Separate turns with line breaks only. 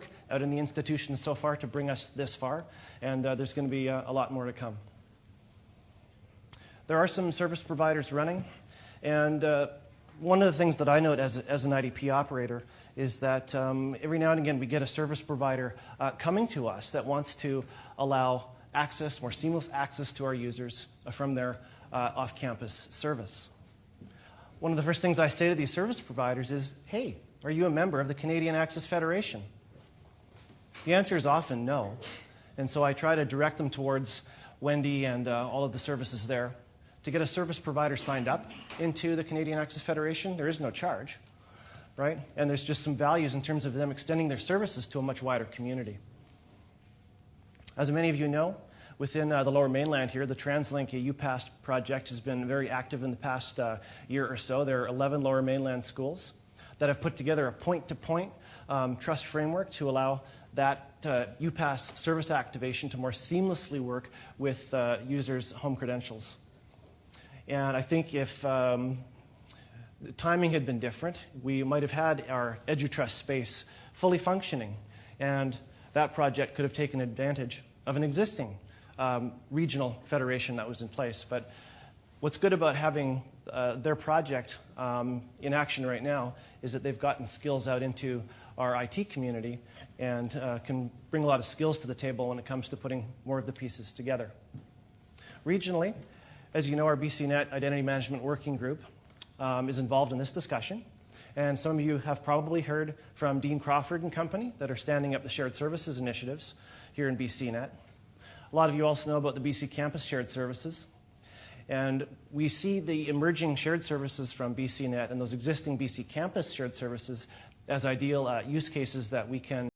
work out in the institution so far to bring us this far, and there's going to be a lot more to come. There are some service providers running, and one of the things that I note as an IDP operator is that every now and again we get a service provider coming to us that wants to allow access, more seamless access to our users from their off-campus service. One of the first things I say to these service providers is, hey, are you a member of the Canadian Access Federation? The answer is often no, and so I try to direct them towards Wendy and all of the services there. To get a service provider signed up into the Canadian Access Federation, there is no charge, right? And there's just some values in terms of them extending their services to a much wider community. As many of you know, within the Lower Mainland here, the TransLink UPass project has been very active in the past year or so. There are 11 Lower Mainland schools that have put together a point-to-point trust framework to allow that UPass service activation to more seamlessly work with users' home credentials. And I think if the timing had been different, we might have had our EduTrust space fully functioning, and that project could have taken advantage of an existing regional federation that was in place. But what's good about having their project in action right now is that they've gotten skills out into our IT community and can bring a lot of skills to the table when it comes to putting more of the pieces together. Regionally, as you know, our BCNET Identity Management Working Group is involved in this discussion. And some of you have probably heard from Dean Crawford and company that are standing up the shared services initiatives here in BCNET. A lot of you also know about the BC Campus Shared Services. And we see the emerging shared services from BCNET and those existing BC Campus Shared Services as ideal use cases that we can